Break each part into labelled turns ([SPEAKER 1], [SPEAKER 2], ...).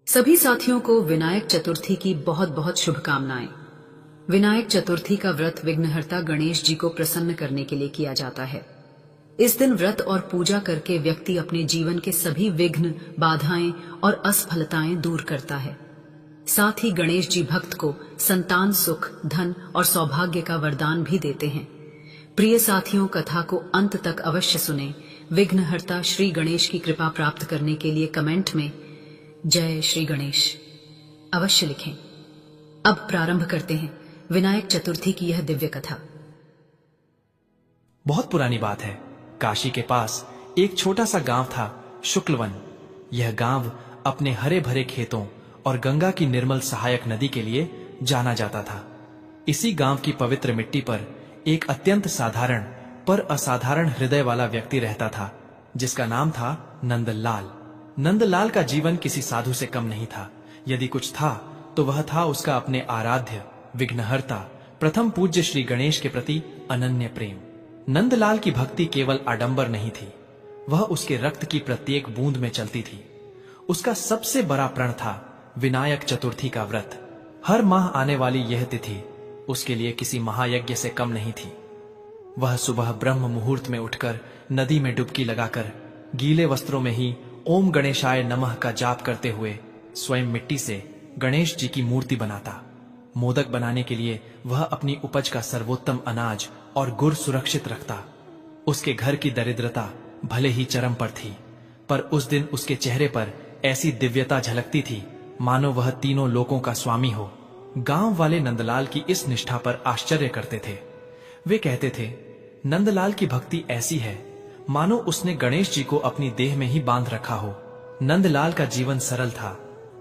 [SPEAKER 1] सभी साथियों को विनायक चतुर्थी की बहुत बहुत शुभकामनाएं। विनायक चतुर्थी का व्रत विघ्नहर्ता गणेश जी को प्रसन्न करने के लिए किया जाता है। इस दिन व्रत और पूजा करके व्यक्ति अपने जीवन के सभी विघ्न, बाधाएं और असफलताएं दूर करता है। साथ ही गणेश जी भक्त को संतान सुख, धन और सौभाग्य का वरदान भी देते हैं। प्रिय साथियों, कथा को अंत तक अवश्य सुने। विघ्नहर्ता श्री गणेश की कृपा प्राप्त करने के लिए कमेंट में जय श्री गणेश अवश्य लिखें। अब प्रारंभ करते हैं विनायक चतुर्थी की यह दिव्य कथा।
[SPEAKER 2] बहुत पुरानी बात है। काशी के पास एक छोटा सा गांव था, शुक्लवन। यह गांव अपने हरे भरे खेतों और गंगा की निर्मल सहायक नदी के लिए जाना जाता था। इसी गांव की पवित्र मिट्टी पर एक अत्यंत साधारण पर असाधारण हृदय वाला व्यक्ति रहता था, जिसका नाम था नंदलाल। नंदलाल का जीवन किसी साधु से कम नहीं था। यदि कुछ था तो वह था उसका अपने आराध्य विघ्नहर्ता प्रथम पूज्य श्री गणेश के प्रति अनन्य प्रेम। नंदलाल की भक्ति केवल आडंबर नहीं थी, वह उसके रक्त की प्रत्येक बूंद में चलती थी। उसका सबसे बड़ा प्रण था विनायक चतुर्थी का व्रत। हर माह आने वाली यह तिथि उसके लिए किसी महायज्ञ से कम नहीं थी। वह सुबह ब्रह्म मुहूर्त में उठकर नदी में डुबकी लगाकर गीले वस्त्रों में ही ओम गणेशाय नमः का जाप करते हुए स्वयं मिट्टी से गणेश जी की मूर्ति बनाता। मोदक बनाने के लिए वह अपनी उपज का सर्वोत्तम अनाज और गुड़ सुरक्षित रखता। उसके घर की दरिद्रता भले ही चरम पर थी, पर उस दिन उसके चेहरे पर ऐसी दिव्यता झलकती थी मानो वह तीनों लोकों का स्वामी हो। गांव वाले नंदलाल की इस निष्ठा पर आश्चर्य करते थे। वे कहते थे, नंदलाल की भक्ति ऐसी है मानो उसने गणेश जी को अपनी देह में ही बांध रखा हो। नंदलाल का जीवन सरल था।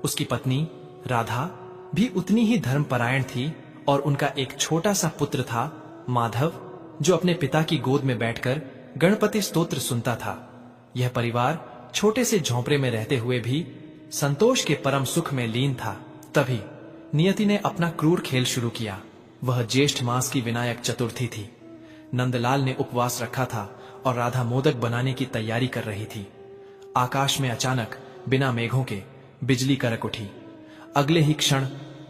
[SPEAKER 2] उसकी पत्नी राधा भी उतनी ही धर्मपरायण थी और उनका एक छोटा सा पुत्र था माधव, जो अपने पिता की गोद में बैठकर गणपति स्तोत्र सुनता था। यह परिवार छोटे से झोंपड़े में रहते हुए भी संतोष के परम सुख में लीन था। तभी नियति ने अपना क्रूर खेल शुरू किया। वह ज्येष्ठ मास की विनायक चतुर्थी थी। नंदलाल ने उपवास रखा था और राधा मोदक बनाने की तैयारी कर रही थी। आकाश में अचानक बिना मेघों के बिजली कड़क उठी। अगले ही क्षण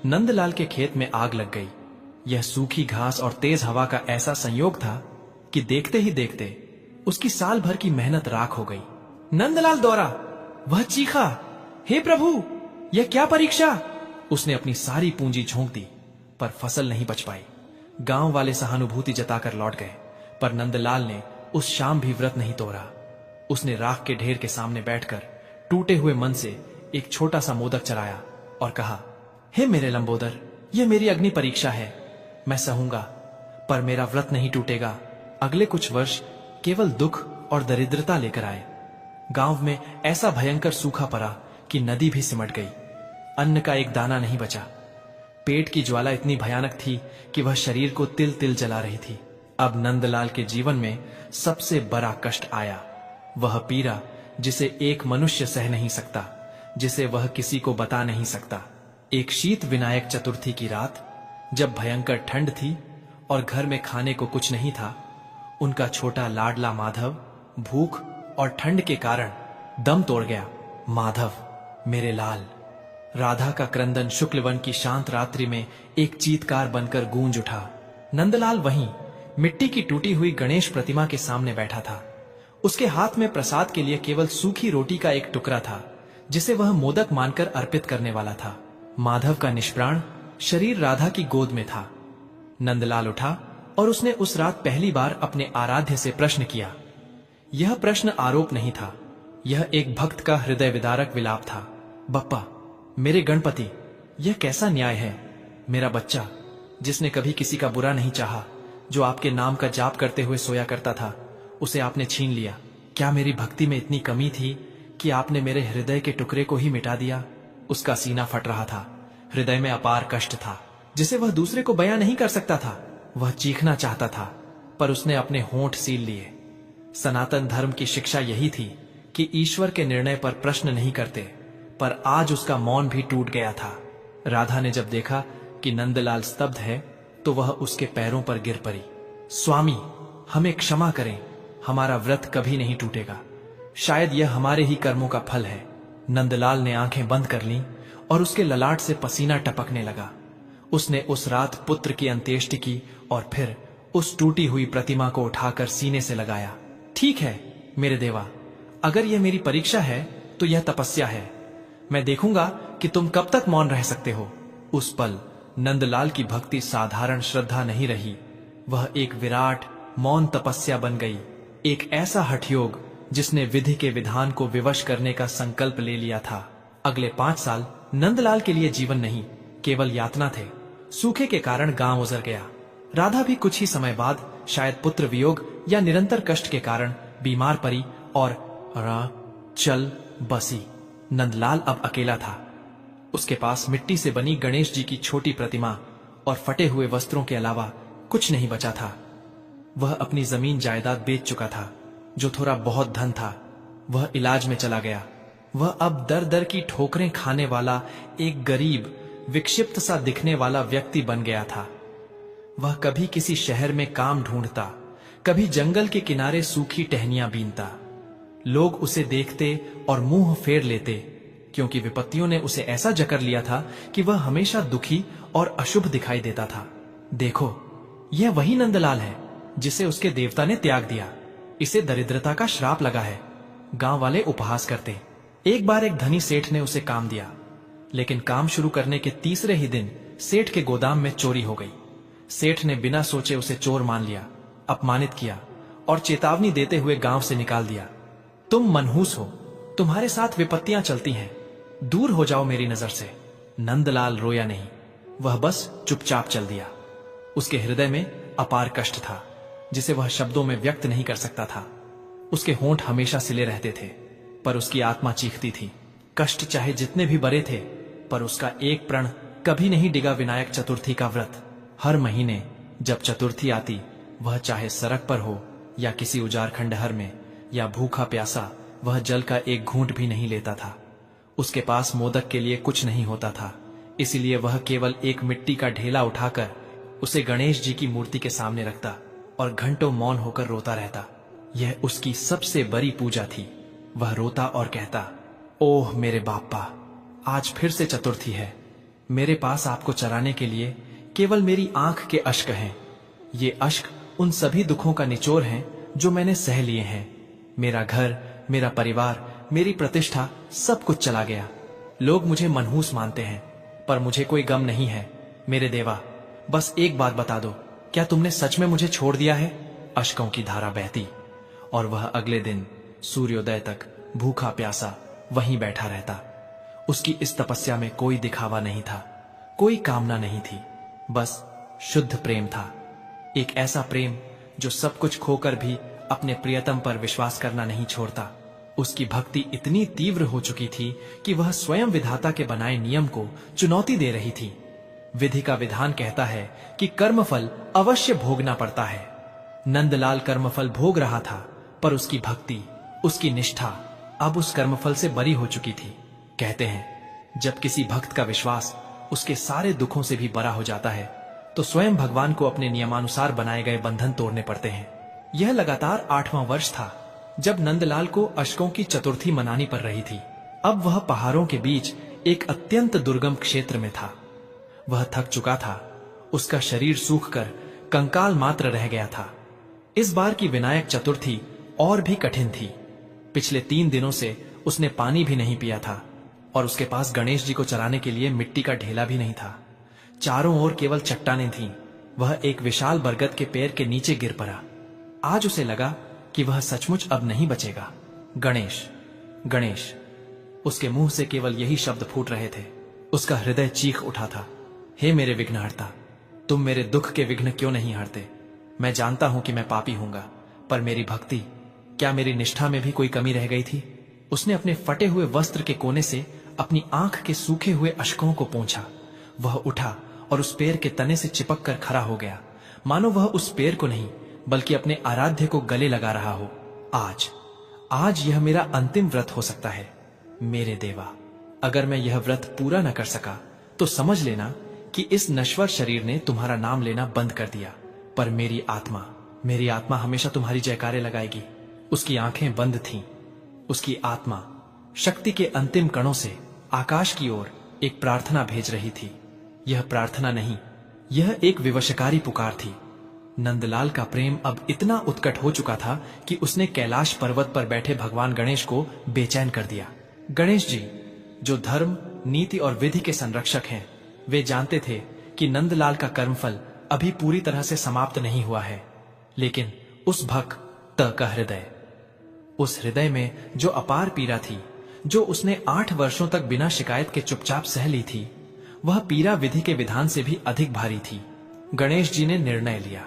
[SPEAKER 2] नंदलाल के खेत में आग लग गई। यह सूखी घास और तेज हवा का ऐसा संयोग था कि देखते ही देखते उसकी साल भर की मेहनत राख हो गई। नंदलाल दौड़ा, वह चीखा, हे प्रभु, यह क्या परीक्षा। उसने अपनी सारी पूंजी झोंक दी, पर फसल नहीं बच पाई। गांव वाले सहानुभूति जताकर लौट गए, पर नंदलाल ने उस शाम भी व्रत नहीं तोड़ा। उसने राख के ढेर के सामने बैठकर टूटे हुए मन से एक छोटा सा मोदक चलाया और कहा, हे मेरे लंबोदर, यह मेरी अग्नि परीक्षा है। मैं सहूंगा, पर मेरा व्रत नहीं टूटेगा। अगले कुछ वर्ष केवल दुख और दरिद्रता लेकर आए। गांव में ऐसा भयंकर सूखा पड़ा कि नदी भी सिमट गई। अन्न का एक दाना नहीं बचा। पेट की ज्वाला इतनी भयानक थी कि वह शरीर को तिल तिल जला रही थी। अब नंदलाल के जीवन में सबसे बड़ा कष्ट आया। वह पीड़ा जिसे एक मनुष्य सह नहीं सकता, जिसे वह किसी को बता नहीं सकता। एक शीत विनायक चतुर्थी की रात, जब भयंकर ठंड थी और घर में खाने को कुछ नहीं था, उनका छोटा लाडला माधव भूख और ठंड के कारण दम तोड़ गया। माधव, मेरे लाल। राधा का क्रंदन शुक्लवन की शांत रात्रि में एक चीत्कार बनकर गूंज उठा। नंदलाल वहीं मिट्टी की टूटी हुई गणेश प्रतिमा के सामने बैठा था। उसके हाथ में प्रसाद के लिए केवल सूखी रोटी का एक टुकड़ा था, जिसे वह मोदक मानकर अर्पित करने वाला था। माधव का निष्प्राण शरीर राधा की गोद में था। नंदलाल उठा और उसने उस रात पहली बार अपने आराध्य से प्रश्न किया। यह प्रश्न आरोप नहीं था, यह एक भक्त का हृदय विदारक विलाप था। बप्पा, मेरे गणपति, यह कैसा न्याय है। मेरा बच्चा, जिसने कभी किसी का बुरा नहीं चाहा, जो आपके नाम का जाप करते हुए सोया करता था, उसे आपने छीन लिया। क्या मेरी भक्ति में इतनी कमी थी कि आपने मेरे हृदय के टुकड़े को ही मिटा दिया। उसका सीना फट रहा था। हृदय में अपार कष्ट था, जिसे वह दूसरे को बयां नहीं कर सकता था। वह चीखना चाहता था, पर उसने अपने होंठ सील लिए। सनातन धर्म की शिक्षा यही थी कि ईश्वर के निर्णय पर प्रश्न नहीं करते, पर आज उसका मौन भी टूट गया था। राधा ने जब देखा कि नंदलाल स्तब्ध है, तो वह उसके पैरों पर गिर पड़ी। स्वामी, हमें क्षमा करें, हमारा व्रत कभी नहीं टूटेगा। शायद यह हमारे ही कर्मों का फल है। नंदलाल ने आंखें बंद कर लीं और उसके ललाट से पसीना टपकने लगा। उसने उस रात पुत्र की अंत्येष्टि की और फिर उस टूटी हुई प्रतिमा को उठाकर सीने से लगाया। ठीक है मेरे देवा, अगर यह मेरी परीक्षा है तो यह तपस्या है। मैं देखूंगा कि तुम कब तक मौन रह सकते हो। उस पल नंदलाल की भक्ति साधारण श्रद्धा नहीं रही, वह एक विराट मौन तपस्या बन गई, एक ऐसा हठयोग जिसने विधि के विधान को विवश करने का संकल्प ले लिया था। अगले 5 साल नंदलाल के लिए जीवन नहीं, केवल यातना थे। सूखे के कारण गांव उजड़ गया। राधा भी कुछ ही समय बाद शायद पुत्र वियोग या निरंतर कष्ट के कारण बीमार पड़ी और चल बसी। नंदलाल अब अकेला था। उसके पास मिट्टी से बनी गणेश जी की छोटी प्रतिमा और फटे हुए वस्त्रों के अलावा कुछ नहीं बचा था। वह अपनी जमीन जायदाद बेच चुका था। जो थोड़ा बहुत धन था वह इलाज में चला गया। वह अब दर दर की ठोकरें खाने वाला एक गरीब विक्षिप्त सा दिखने वाला व्यक्ति बन गया था। वह कभी किसी शहर में काम ढूंढता, कभी जंगल के किनारे सूखी टहनियां बीनता। लोग उसे देखते और मुंह फेर लेते, क्योंकि विपत्तियों ने उसे ऐसा जकड़ लिया था कि वह हमेशा दुखी और अशुभ दिखाई देता था। देखो, यह वही नंदलाल है जिसे उसके देवता ने त्याग दिया। इसे दरिद्रता का श्राप लगा है। गांव वाले उपहास करते। एक बार एक धनी सेठ ने उसे काम दिया, लेकिन काम शुरू करने के तीसरे ही दिन सेठ के गोदाम में चोरी हो गई। सेठ ने बिना सोचे उसे चोर मान लिया, अपमानित किया और चेतावनी देते हुए गांव से निकाल दिया। तुम मनहूस हो, तुम्हारे साथ विपत्तियां चलती हैं, दूर हो जाओ मेरी नजर से। नंदलाल रोया नहीं, वह बस चुपचाप चल दिया। उसके हृदय में अपार कष्ट था जिसे वह शब्दों में व्यक्त नहीं कर सकता था। उसके होंठ हमेशा सिले रहते थे, पर उसकी आत्मा चीखती थी। कष्ट चाहे जितने भी बड़े थे, पर उसका एक प्रण कभी नहीं डिगा विनायक चतुर्थी का व्रत। हर महीने जब चतुर्थी आती, वह चाहे सड़क पर हो या किसी उजाड़ खंडहर में या भूखा प्यासा, वह जल का एक घूंट भी नहीं लेता था। उसके पास मोदक के लिए कुछ नहीं होता था, इसलिए वह केवल एक मिट्टी का ढेला उठाकर उसे गणेश जी की मूर्ति के सामने रखता और घंटों मौन होकर रोता रहता। यह उसकी सबसे बड़ी पूजा थी। वह रोता और कहता, ओह मेरे बाप्पा, आज फिर से चतुर्थी है। मेरे पास आपको चराने के लिए केवल मेरी आंख के अश्क हैं। ये अश्क उन सभी दुखों का निचोड़ हैं जो मैंने सह लिए हैं। मेरा घर, मेरा परिवार, मेरी प्रतिष्ठा, सब कुछ चला गया। लोग मुझे मनहूस मानते हैं, पर मुझे कोई गम नहीं है। मेरे देवा, बस एक बात बता दो, क्या तुमने सच में मुझे छोड़ दिया है? अश्कों की धारा बहती और वह अगले दिन सूर्योदय तक भूखा प्यासा वहीं बैठा रहता। उसकी इस तपस्या में कोई दिखावा नहीं था, कोई कामना नहीं थी, बस शुद्ध प्रेम था। एक ऐसा प्रेम जो सब कुछ खोकर भी अपने प्रियतम पर विश्वास करना नहीं छोड़ता। उसकी भक्ति इतनी तीव्र हो चुकी थी कि वह स्वयं विधाता के बनाए नियम को चुनौती दे रही थी। विधि का विधान कहता है कि कर्मफल अवश्य भोगना पड़ता है। नंदलाल कर्मफल भोग रहा था, पर उसकी भक्ति, उसकी निष्ठा अब उस कर्मफल से बरी हो चुकी थी। कहते हैं, जब किसी भक्त का विश्वास उसके सारे दुखों से भी बड़ा हो जाता है, तो स्वयं भगवान को अपने नियमानुसार बनाए गए बंधन तोड़ने पड़ते हैं। यह लगातार 8वां वर्ष था जब नंदलाल को अश्कों की चतुर्थी मनानी पड़ रही थी। अब वह पहाड़ों के बीच एक अत्यंत दुर्गम क्षेत्र में था। वह थक चुका था, उसका शरीर सूखकर कंकाल मात्र रह गया था। इस बार की विनायक चतुर्थी और भी कठिन थी। पिछले 3 दिनों से उसने पानी भी नहीं पिया था और उसके पास गणेश जी को चराने के लिए मिट्टी का ढेला भी नहीं था। चारों ओर केवल चट्टानें थीं। वह एक विशाल बरगद के पेड़ के नीचे गिर पड़ा। आज उसे लगा कि वह सचमुच अब नहीं बचेगा। गणेश, गणेश, उसके मुंह से केवल यही शब्द फूट रहे थे। उसका हृदय चीख उठा था, हे मेरे विघ्नहर्ता, तुम मेरे दुख के विघ्न क्यों नहीं हरते? मैं जानता हूं कि मैं पापी हूंगा, पर मेरी भक्ति, क्या मेरी निष्ठा में भी कोई कमी रह गई थी? उसने अपने फटे हुए वस्त्र के कोने से अपनी आंख के सूखे हुए अश्कों को पोंछा। वह उठा और उस पेड़ के तने से चिपक कर खड़ा हो गया, मानो वह उस पेड़ को नहीं बल्कि अपने आराध्य को गले लगा रहा हो। आज यह मेरा अंतिम व्रत हो सकता है। मेरे देवा, अगर मैं यह व्रत पूरा न कर सका तो समझ लेना कि इस नश्वर शरीर ने तुम्हारा नाम लेना बंद कर दिया, पर मेरी आत्मा हमेशा तुम्हारी जयकारे लगाएगी। उसकी आंखें बंद थीं। उसकी आत्मा शक्ति के अंतिम कणों से आकाश की ओर एक प्रार्थना भेज रही थी। यह प्रार्थना नहीं, यह एक विवशकारी पुकार थी। नंदलाल का प्रेम अब इतना उत्कट हो चुका था कि उसने कैलाश पर्वत पर बैठे भगवान गणेश को बेचैन कर दिया। गणेश जी, जो धर्म, नीति और विधि के संरक्षक हैं, वे जानते थे कि नंदलाल का कर्मफल अभी पूरी तरह से समाप्त नहीं हुआ है। लेकिन उस भक्त का हृदय, उस हृदय में जो अपार पीड़ा थी, जो उसने 8 वर्षों तक बिना शिकायत के चुपचाप सह ली थी, वह पीड़ा विधि के विधान से भी अधिक भारी थी। गणेश जी ने निर्णय लिया,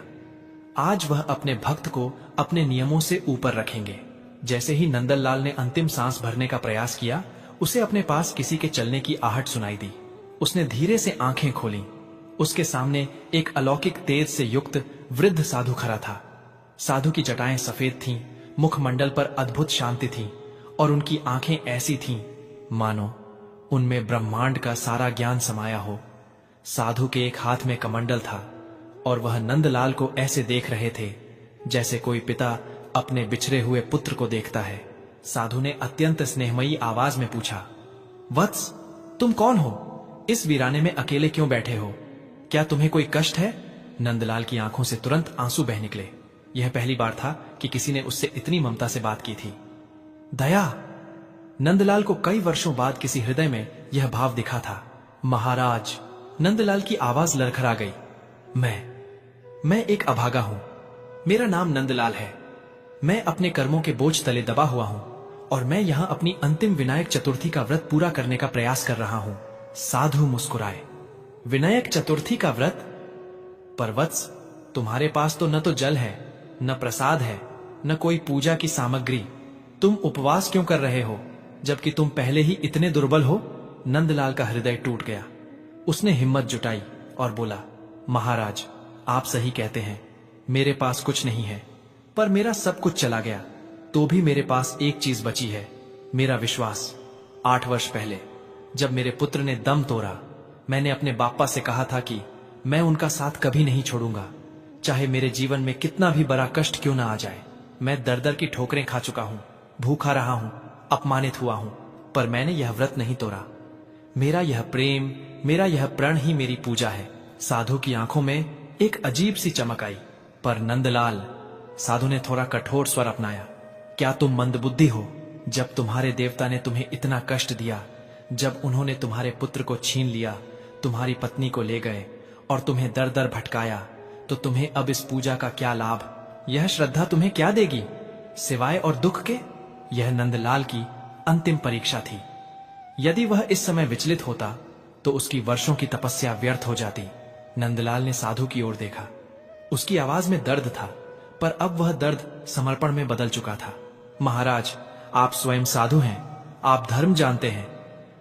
[SPEAKER 2] आज वह अपने भक्त को अपने नियमों से ऊपर रखेंगे। जैसे ही नंदलाल ने अंतिम सांस भरने का प्रयास किया, उसे अपने पास किसी के चलने की आहट सुनाई दी। उसने धीरे से आंखें खोलीं। उसके सामने एक अलौकिक तेज से युक्त वृद्ध साधु खड़ा था। साधु की जटाएं सफेद थीं, मुखमंडल पर अद्भुत शांति थी और उनकी आंखें ऐसी थीं मानो उनमें ब्रह्मांड का सारा ज्ञान समाया हो। साधु के एक हाथ में कमंडल था और वह नंदलाल को ऐसे देख रहे थे जैसे कोई पिता अपने बिछड़े हुए पुत्र को देखता है। साधु ने अत्यंत स्नेहमयी आवाज में पूछा, वत्स, तुम कौन हो? इस वीराने में अकेले क्यों बैठे हो? क्या तुम्हें कोई कष्ट है? नंदलाल की आंखों से तुरंत आंसू बह निकले। यह पहली बार था कि किसी ने उससे इतनी ममता से बात की थी। दया! नंदलाल को कई वर्षों बाद किसी हृदय में यह भाव दिखा था। महाराज! नंदलाल की आवाज लड़खड़ा गई। मैं एक अभागा हूं। मेरा नाम नंदलाल है। मैं अपने कर्मों के बोझ तले दबा हुआ हूं और मैं यहां अपनी अंतिम विनायक चतुर्थी का व्रत पूरा करने का प्रयास कर रहा हूं। साधु मुस्कुराए। विनायक चतुर्थी का व्रत? पर वत्स, तुम्हारे पास तो न तो जल है, न प्रसाद है, न कोई पूजा की सामग्री। तुम उपवास क्यों कर रहे हो, जबकि तुम पहले ही इतने दुर्बल हो? नंदलाल का हृदय टूट गया। उसने हिम्मत जुटाई और बोला, महाराज, आप सही कहते हैं, मेरे पास कुछ नहीं है, पर मेरा सब कुछ चला गया तो भी मेरे पास एक चीज बची है, मेरा विश्वास। 8 वर्ष पहले जब मेरे पुत्र ने दम तोड़ा, मैंने अपने बापा से कहा था कि मैं उनका साथ कभी नहीं छोड़ूंगा, चाहे मेरे जीवन में कितना भी बड़ा कष्ट क्यों ना आ जाए। मैं दर दर की ठोकरें खा चुका हूं, भूखा रहा हूं, अपमानित हुआ हूं, पर मैंने यह व्रत नहीं तोड़ा। मेरा यह प्रेम, मेरा यह प्रण ही मेरी पूजा है। साधु की आंखों में एक अजीब सी चमक आई। पर नंदलाल, साधु ने थोड़ा कठोर स्वर अपनाया, क्या तुम मंदबुद्धि हो? जब तुम्हारे देवता ने तुम्हें इतना कष्ट दिया, जब उन्होंने तुम्हारे पुत्र को छीन लिया, तुम्हारी पत्नी को ले गए और तुम्हें दर दर भटकाया, तो तुम्हें अब इस पूजा का क्या लाभ? यह श्रद्धा तुम्हें क्या देगी सिवाय और दुख के? यह नंदलाल की अंतिम परीक्षा थी। यदि वह इस समय विचलित होता तो उसकी वर्षों की तपस्या व्यर्थ हो जाती। नंदलाल ने साधु की ओर देखा। उसकी आवाज में दर्द था, पर अब वह दर्द समर्पण में बदल चुका था। महाराज, आप स्वयं साधु हैं, आप धर्म जानते हैं।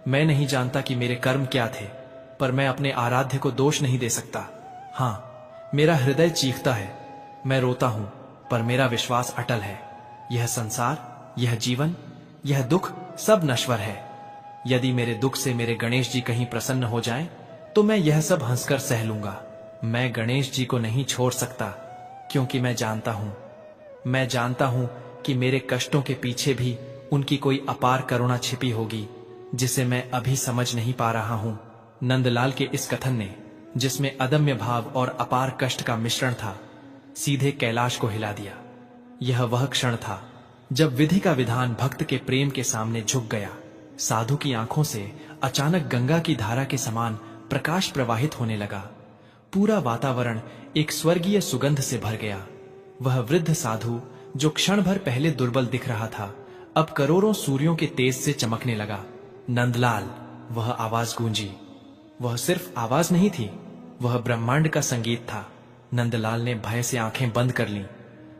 [SPEAKER 2] मैं नहीं जानता कि मेरे कर्म क्या थे, पर मैं अपने आराध्य को दोष नहीं दे सकता। हाँ, मेरा हृदय चीखता है, मैं रोता हूं, पर मेरा विश्वास अटल है। यह संसार, यह जीवन, यह दुख सब नश्वर है। यदि मेरे दुख से मेरे गणेश जी कहीं प्रसन्न हो जाएं, तो मैं यह सब हंसकर सह लूंगा। मैं गणेश जी को नहीं छोड़ सकता, क्योंकि मैं जानता हूं कि मेरे कष्टों के पीछे भी उनकी कोई अपार करुणा छिपी होगी, जिसे मैं अभी समझ नहीं पा रहा हूं। नंदलाल के इस कथन ने, जिसमें अदम्य भाव और अपार कष्ट का मिश्रण था, सीधे कैलाश को हिला दिया। यह वह क्षण था जब विधि का विधान भक्त के प्रेम के सामने झुक गया। साधु की आंखों से अचानक गंगा की धारा के समान प्रकाश प्रवाहित होने लगा। पूरा वातावरण एक स्वर्गीय सुगंध से भर गया। वह वृद्ध साधु, जो क्षण भर पहले दुर्बल दिख रहा था, अब करोड़ों सूर्यों के तेज से चमकने लगा। नंदलाल, वह आवाज गूंजी। वह सिर्फ आवाज नहीं थी, वह ब्रह्मांड का संगीत था। नंदलाल ने भय से आंखें बंद कर लीं,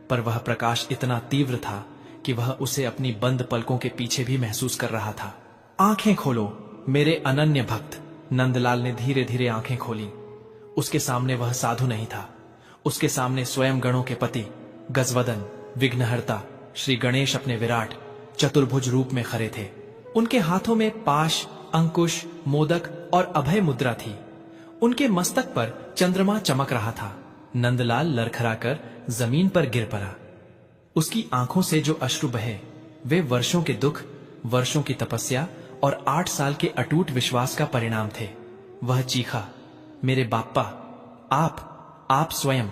[SPEAKER 2] पर वह प्रकाश इतना तीव्र था कि वह उसे अपनी बंद पलकों के पीछे भी महसूस कर रहा था। आंखें खोलो मेरे अनन्य भक्त। नंदलाल ने धीरे धीरे आंखें खोली। उसके सामने वह साधु नहीं था, उसके सामने स्वयं गणों के पति, गजवदन, विघ्नहर्ता श्री गणेश अपने विराट चतुर्भुज रूप में खड़े थे। उनके हाथों में पाश, अंकुश, मोदक और अभय मुद्रा थी। उनके मस्तक पर चंद्रमा चमक रहा था। नंदलाल लड़खड़ाकर जमीन पर गिर पड़ा। उसकी आंखों से जो अश्रु बहे, वे वर्षों के दुख, वर्षों की तपस्या और 8 साल के अटूट विश्वास का परिणाम थे। वह चीखा, मेरे बाप्पा, आप स्वयं।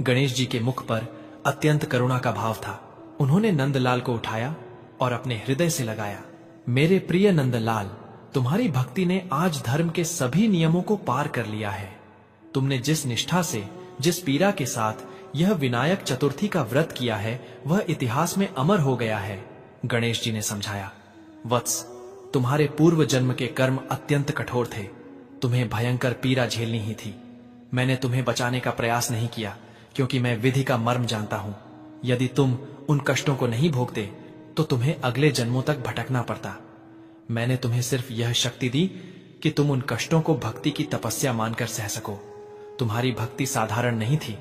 [SPEAKER 2] गणेश जी के मुख पर अत्यंत करुणा का भाव था। उन्होंने नंदलाल को उठाया और अपने हृदय से लगाया। मेरे प्रिय नंदलाल, तुम्हारी भक्ति ने आज धर्म के सभी नियमों को पार कर लिया है। तुमने जिस निष्ठा से, जिस पीड़ा के साथ यह विनायक चतुर्थी का व्रत किया है, वह इतिहास में अमर हो गया है। गणेश जी ने समझाया, वत्स, तुम्हारे पूर्व जन्म के कर्म अत्यंत कठोर थे। तुम्हें भयंकर पीड़ा झेलनी ही थी। मैंने तुम्हें बचाने का प्रयास नहीं किया, क्योंकि मैं विधि का मर्म जानता हूं। यदि तुम उन कष्टों को नहीं भोगते तो तुम्हें अगले जन्मों तक भटकना पड़ता। मैंने तुम्हें सिर्फ यह शक्ति दी कि तुम उन कष्टों को भक्ति की तपस्या मानकर सह सको। तुम्हारी भक्ति साधारण नहीं थी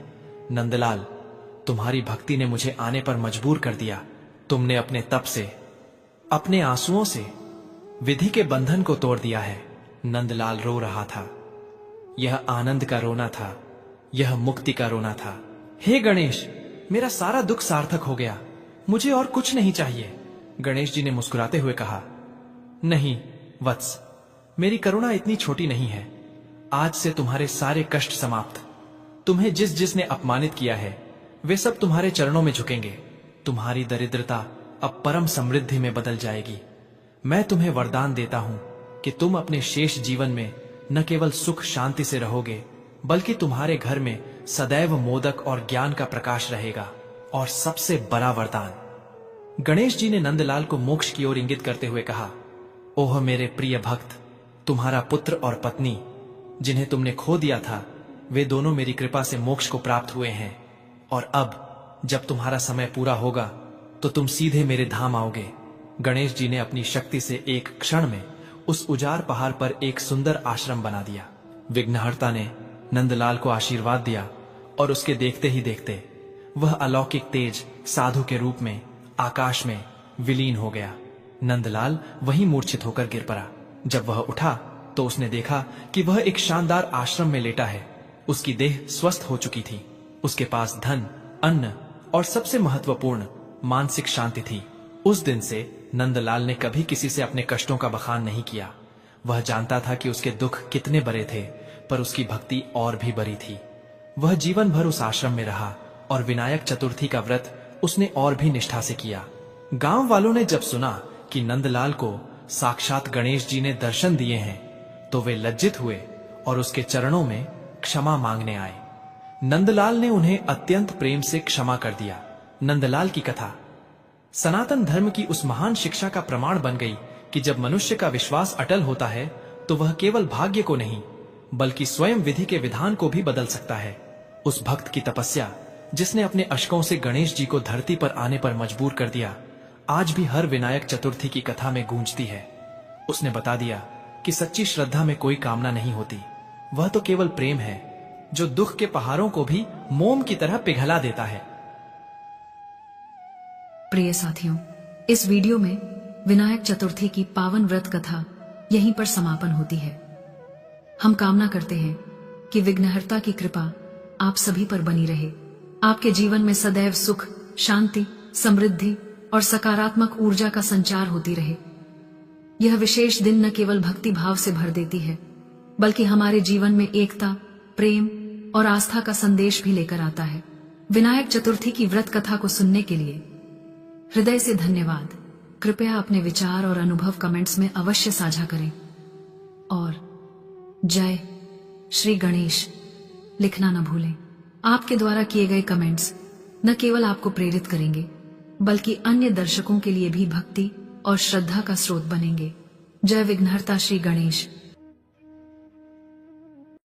[SPEAKER 2] नंदलाल। तुम्हारी भक्ति ने मुझे आने पर मजबूर कर दिया। तुमने अपने तप से, अपने आंसुओं से विधि के बंधन को तोड़ दिया है। नंदलाल रो रहा था। यह आनंद का रोना था, यह मुक्ति का रोना था। हे गणेश, मेरा सारा दुख सार्थक हो गया। मुझे और कुछ नहीं चाहिए। गणेश जी ने मुस्कुराते हुए कहा, नहीं वत्स, मेरी करुणा इतनी छोटी नहीं है। आज से तुम्हारे सारे कष्ट समाप्त। तुम्हें जिसने अपमानित किया है, वे सब तुम्हारे चरणों में झुकेंगे। तुम्हारी दरिद्रता अब परम समृद्धि में बदल जाएगी। मैं तुम्हें वरदान देता हूं कि तुम अपने शेष जीवन में न केवल सुख शांति से रहोगे, बल्कि तुम्हारे घर में सदैव मोदक और ज्ञान का प्रकाश रहेगा। और सबसे बड़ा वरदान, गणेश जी ने नंदलाल को मोक्ष की ओर इंगित करते हुए कहा, ओह मेरे प्रिय भक्त, तुम्हारा पुत्र और पत्नी जिन्हें तुमने खो दिया था, वे दोनों मेरी कृपा से मोक्ष को प्राप्त हुए हैं। और अब जब तुम्हारा समय पूरा होगा तो तुम सीधे मेरे धाम आओगे। गणेश जी ने अपनी शक्ति से एक क्षण में उस उजाड़ पहाड़ पर एक सुंदर आश्रम बना दिया। विघ्नहर्ता ने नंदलाल को आशीर्वाद दिया और उसके देखते ही देखते वह अलौकिक तेज साधु के रूप में आकाश में विलीन हो गया। नंदलाल वहीं मूर्छित होकर गिर पड़ा। जब वह उठा तो उसने देखा कि वह एक शानदार आश्रम में लेटा है। उसकी देह स्वस्थ हो चुकी थी। उसके पास धन, अन्न और सबसे महत्वपूर्ण मानसिक शांति थी। उस दिन से नंदलाल ने कभी किसी से अपने कष्टों का बखान नहीं किया। वह जानता था कि उसके दुख कितने बड़े थे, पर उसकी भक्ति और भी बड़ी थी। वह जीवन भर उस आश्रम में रहा और विनायक चतुर्थी का व्रत उसने और भी निष्ठा से किया। गांव वालों ने जब सुना कि नंदलाल को साक्षात गणेश जी ने दर्शन दिए हैं, तो वे लज्जित हुए और उसके चरणों में क्षमा मांगने आए। नंदलाल ने उन्हें अत्यंत प्रेम से क्षमा कर दिया। नंदलाल की कथा सनातन धर्म की उस महान शिक्षा का प्रमाण बन गई कि जब मनुष्य का विश्वास अटल होता है तो वह केवल भाग्य को नहीं, बल्कि स्वयं विधि के विधान को भी बदल सकता है। उस भक्त की तपस्या, जिसने अपने अश्कों से गणेश जी को धरती पर आने पर मजबूर कर दिया, आज भी हर विनायक चतुर्थी की कथा में गूंजती है। उसने बता दिया कि सच्ची श्रद्धा में कोई कामना नहीं होती, वह तो केवल प्रेम है जो दुख के पहाड़ों को भी मोम की तरह पिघला देता है।
[SPEAKER 1] प्रिय साथियों, इस वीडियो में विनायक चतुर्थी की पावन व्रत कथा यहीं पर समापन होती है। हम कामना करते हैं कि विघ्नहर्ता की कृपा आप सभी पर बनी रहे। आपके जीवन में सदैव सुख, शांति, समृद्धि और सकारात्मक ऊर्जा का संचार होती रहे। यह विशेष दिन न केवल भक्ति भाव से भर देती है, बल्कि हमारे जीवन में एकता, प्रेम और आस्था का संदेश भी लेकर आता है। विनायक चतुर्थी की व्रत कथा को सुनने के लिए हृदय से धन्यवाद। कृपया अपने विचार और अनुभव कमेंट्स में अवश्य साझा करें और जय श्री गणेश लिखना न भूलें। आपके द्वारा किए गए कमेंट्स न केवल आपको प्रेरित करेंगे, बल्कि अन्य दर्शकों के लिए भी भक्ति और श्रद्धा का स्रोत बनेंगे। जय विघ्नहर्ता श्री गणेश।